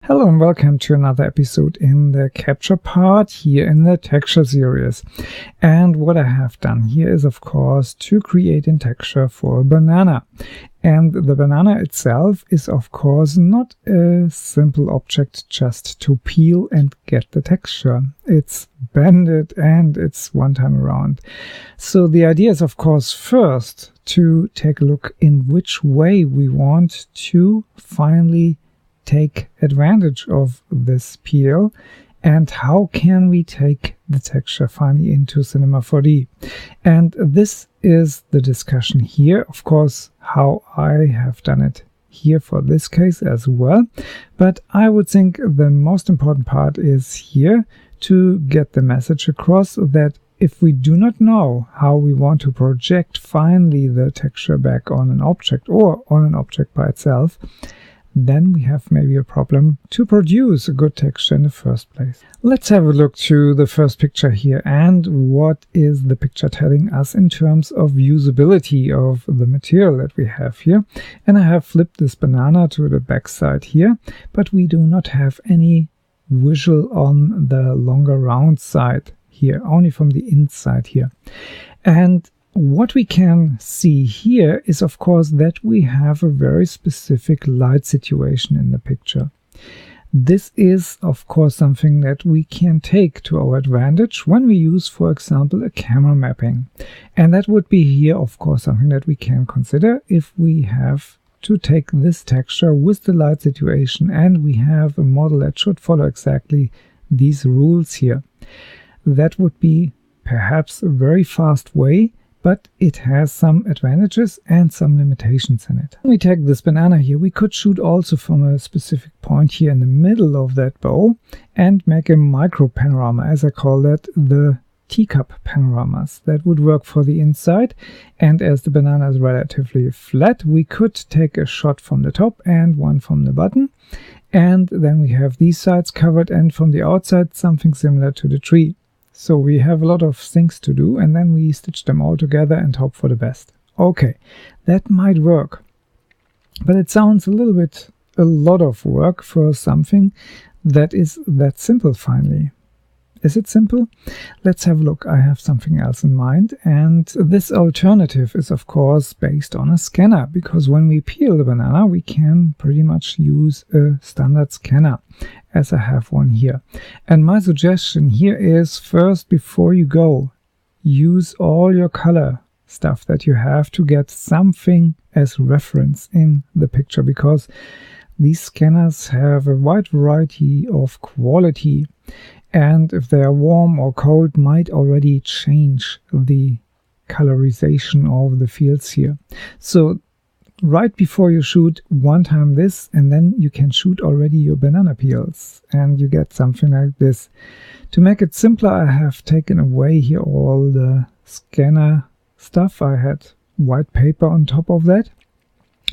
Hello and welcome to another episode in the capture part here in the texture series. And what I have done here is of course to create a texture for a banana. And the banana itself is of course not a simple object just to peel and get the texture. It's banded and it's one time around. So the idea is of course first to take a look in which way we want to finally take advantage of this peel and how can we take the texture finally into Cinema 4D. And this is the discussion here, of course, how I have done it here for this case as well. But I would think the most important part is here to get the message across that if we do not know how we want to project finally the texture back on an object or on an object by itself, then we have maybe a problem to produce a good texture in the first place. Let's have a look to the first picture here and what is the picture telling us in terms of usability of the material that we have here. And I have flipped this banana to the back side here, but we do not have any visual on the longer round side here, only from the inside here. And what we can see here is of course that we have a very specific light situation in the picture. This is of course something that we can take to our advantage when we use, for example, a camera mapping. And that would be here of course something that we can consider if we have to take this texture with the light situation and we have a model that should follow exactly these rules here. That would be perhaps a very fast way, but it has some advantages and some limitations in it. When we take this banana here, we could shoot also from a specific point here in the middle of that bow and make a micro panorama, as I call that, the teacup panoramas. That would work for the inside, and as the banana is relatively flat, we could take a shot from the top and one from the bottom, and then we have these sides covered, and from the outside something similar to the tree. So we have a lot of things to do and then we stitch them all together and hope for the best. Okay, that might work. But it sounds a lot of work for something that is that simple finally. Is it simple? Let's have a look. I have something else in mind, and this alternative is of course based on a scanner, because when we peel the banana we can pretty much use a standard scanner, as I have one here. And my suggestion here is first, before you go, use all your color stuff that you have to get something as reference in the picture, because these scanners have a wide variety of quality, and if they are warm or cold might already change the colorization of the fields here. So right before you shoot, one time this, and then you can shoot already your banana peels and you get something like this. To make it simpler, I have taken away here all the scanner stuff. I had white paper on top of that,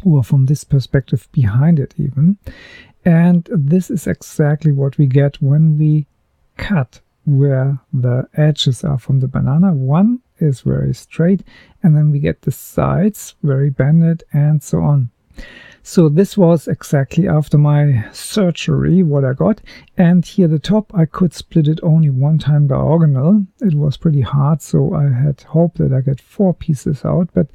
or from this perspective behind it even. And this is exactly what we get when we cut where the edges are from the banana. One is very straight, and then we get the sides very bended and so on. So this was exactly after my surgery what I got, and here the top I could split it only one time diagonal. It was pretty hard, so I had hoped that I get 4 pieces out, but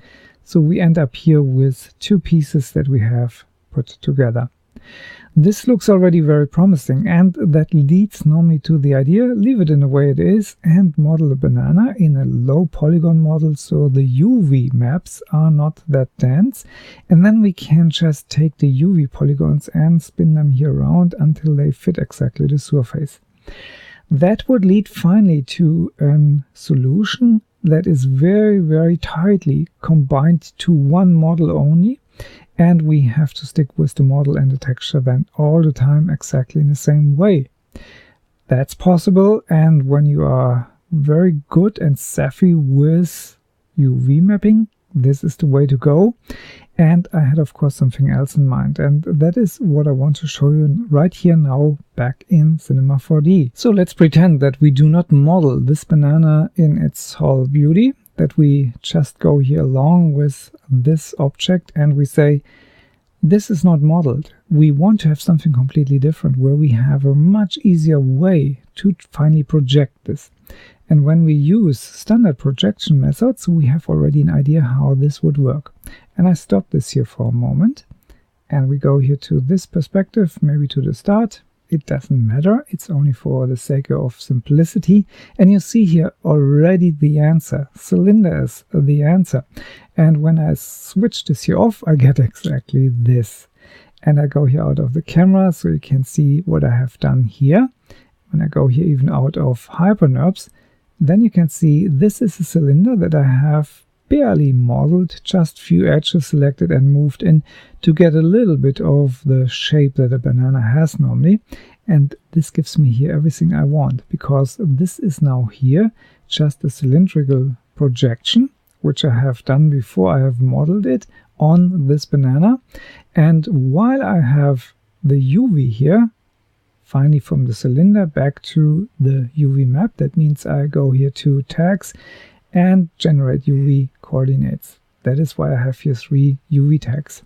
so we end up here with 2 pieces that we have put together. This looks already very promising, and that leads normally to the idea, leave it in the way it is and model a banana in a low polygon model so the UV maps are not that dense, and then we can just take the UV polygons and spin them here around until they fit exactly the surface. That would lead finally to a solution that is very, very tightly combined to one model only, and we have to stick with the model and the texture then all the time exactly in the same way. That's possible, and when you are very good and savvy with UV mapping, this is the way to go. And I had of course something else in mind, and that is what I want to show you right here now back in Cinema 4D. So let's pretend that we do not model this banana in its whole beauty, that we just go here along with this object and we say this is not modeled. We want to have something completely different where we have a much easier way to finally project this. And when we use standard projection methods, we have already an idea how this would work. And I stop this here for a moment, and we go here to this perspective, maybe to the start. It doesn't matter, it's only for the sake of simplicity. And you see here already the answer. Cylinder is the answer. And when I switch this here off, I get exactly this. And I go here out of the camera so you can see what I have done here. When I go here even out of HyperNURBS, then you can see this is a cylinder that I have barely modeled, just few edges selected and moved in to get a little bit of the shape that a banana has normally. And this gives me here everything I want, because this is now here just a cylindrical projection, which I have done before I have modeled it on this banana. And while I have the UV here, finally from the cylinder back to the UV map, that means I go here to tags and generate UV coordinates. That is why I have here 3 UV tags.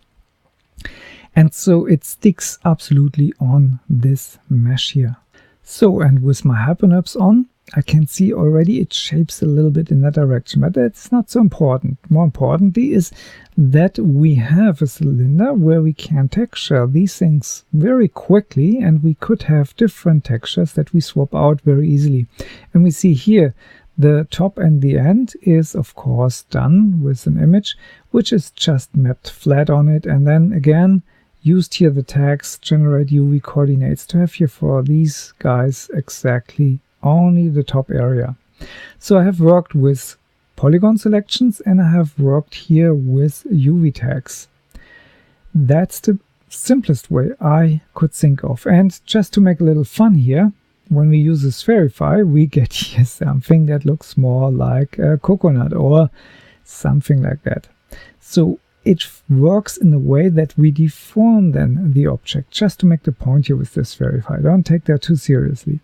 And so it sticks absolutely on this mesh here. So, and with my HyperNURBS on, I can see already it shapes a little bit in that direction, but that's not so important. More importantly is that we have a cylinder where we can texture these things very quickly, and we could have different textures that we swap out very easily. And we see here the top and the end is of course done with an image which is just mapped flat on it, and then again used here the tags generate UV coordinates to have here for these guys exactly only the top area. So I have worked with polygon selections and I have worked here with UV tags. That's the simplest way I could think of. And just to make a little fun here, when we use this Spherify, we get here something that looks more like a coconut or something like that. So it works in the way that we deform then the object, just to make the point here with this Spherify. Don't take that too seriously.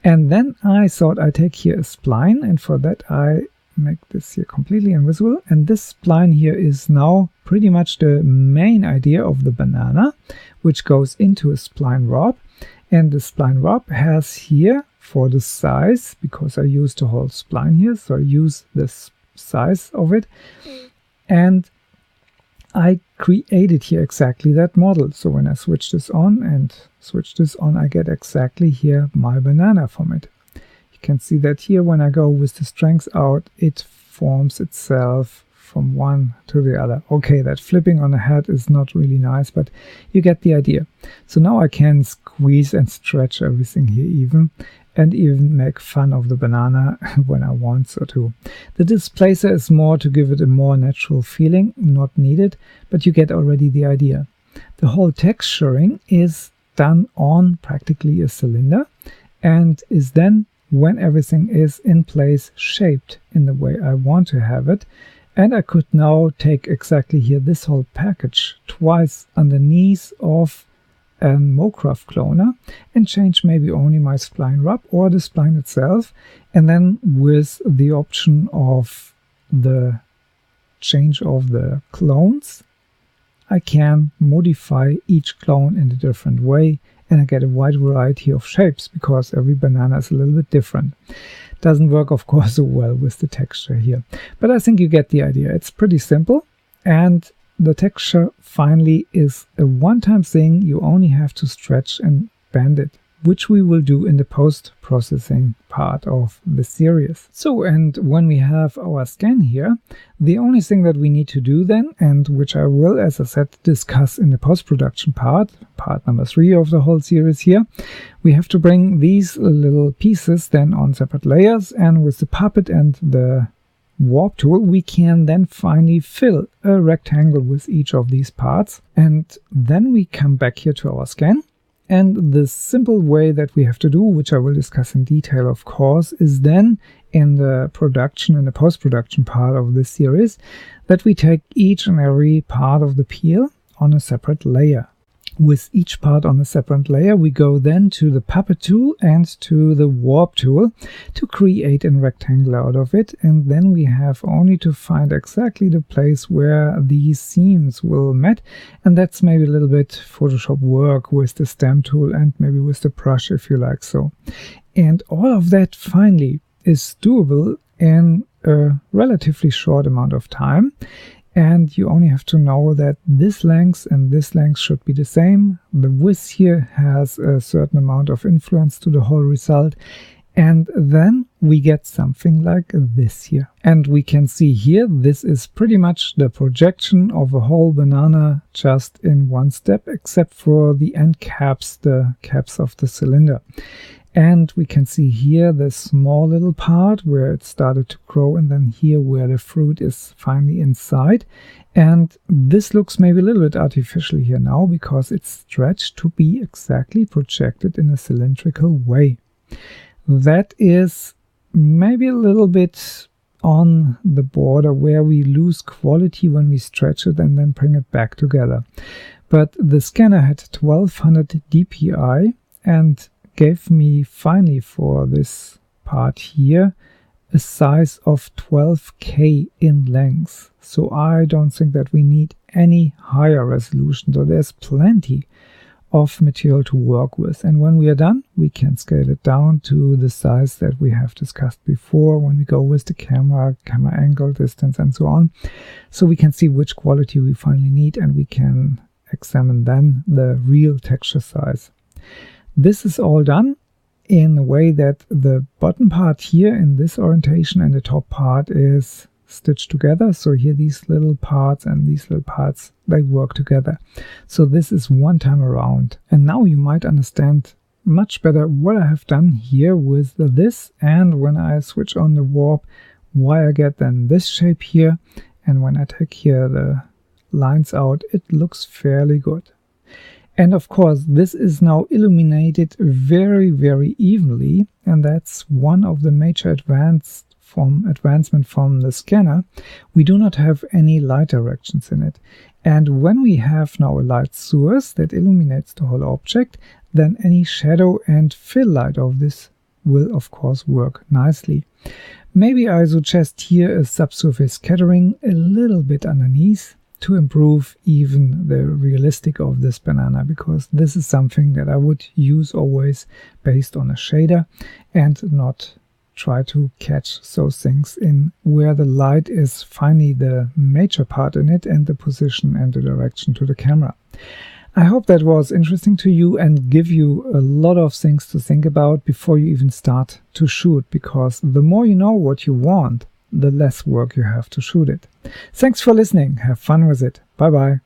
And then I thought I'd take here a spline, and for that I make this here completely invisible. And this spline here is now pretty much the main idea of the banana, which goes into a spline rod. And the spline rod has here for the size, because I used the whole spline here, so I use this size of it. And I created here exactly that model. So when I switch this on and switch this on, I get exactly here my banana from it. You can see that here when I go with the strength out, it forms itself from one to the other. Okay, that flipping on the head is not really nice, but you get the idea. So now I can squeeze and stretch everything here even, and even make fun of the banana when I want so to. The displacer is more to give it a more natural feeling, not needed, but you get already the idea. The whole texturing is done on practically a cylinder and is then, when everything is in place, shaped in the way I want to have it. And I could now take exactly here this whole package twice underneath of a MoCraft cloner and change maybe only my spline rub or the spline itself, and then with the option of the change of the clones I can modify each clone in a different way, and I get a wide variety of shapes because every banana is a little bit different. Doesn't work of course so well with the texture here, but I think you get the idea. It's pretty simple, and the texture finally is a one-time thing. You only have to stretch and bend it, which we will do in the post-processing part of the series. So, and when we have our scan here, the only thing that we need to do then, and which I will, as I said, discuss in the post-production part number 3 of the whole series here, we have to bring these little pieces then on separate layers, and with the puppet and the warp tool we can then finally fill a rectangle with each of these parts. And then we come back here to our scan. And the simple way that we have to do, which I will discuss in detail of course, is then in the production and the post-production part of this series that we take each and every part of the peel on a separate layer. with each part on a separate layer, we go then to the puppet tool and to the warp tool to create a rectangle out of it, and then we have only to find exactly the place where these seams will meet, and that's maybe a little bit Photoshop work with the stamp tool and maybe with the brush if you like so. And all of that finally is doable in a relatively short amount of time. And you only have to know that this length and this length should be the same. The width here has a certain amount of influence to the whole result. And then we get something like this here. And we can see here, this is pretty much the projection of a whole banana just in one step, except for the end caps, the caps of the cylinder. And we can see here the small little part where it started to grow, and then here where the fruit is finally inside. And this looks maybe a little bit artificial here now because it's stretched to be exactly projected in a cylindrical way. That is maybe a little bit on the border where we lose quality when we stretch it and then bring it back together. But the scanner had 1200 dpi and gave me finally for this part here a size of 12K in length. So I don't think that we need any higher resolution. So there's plenty of material to work with. And when we are done, we can scale it down to the size that we have discussed before when we go with the camera angle, distance, and so on. So we can see which quality we finally need, and we can examine then the real texture size. This is all done in a way that the bottom part here in this orientation and the top part is stitched together. So here these little parts and these little parts, they work together. So this is one time around. And now you might understand much better what I have done here with this, and when I switch on the warp, why I get then this shape here, and when I take here the lines out, it looks fairly good. And of course, this is now illuminated very, very evenly, and that's one of the major advancement from the scanner. We do not have any light directions in it. And when we have now a light source that illuminates the whole object, then any shadow and fill light of this will of course work nicely. Maybe I suggest here a subsurface scattering a little bit underneath to improve even the realistic of this banana, because this is something that I would use always based on a shader and not try to catch those things in where the light is finally the major part in it, and the position and the direction to the camera. I hope that was interesting to you and give you a lot of things to think about before you even start to shoot, because the more you know what you want, the less work you have to shoot it. Thanks for listening. Have fun with it. Bye bye.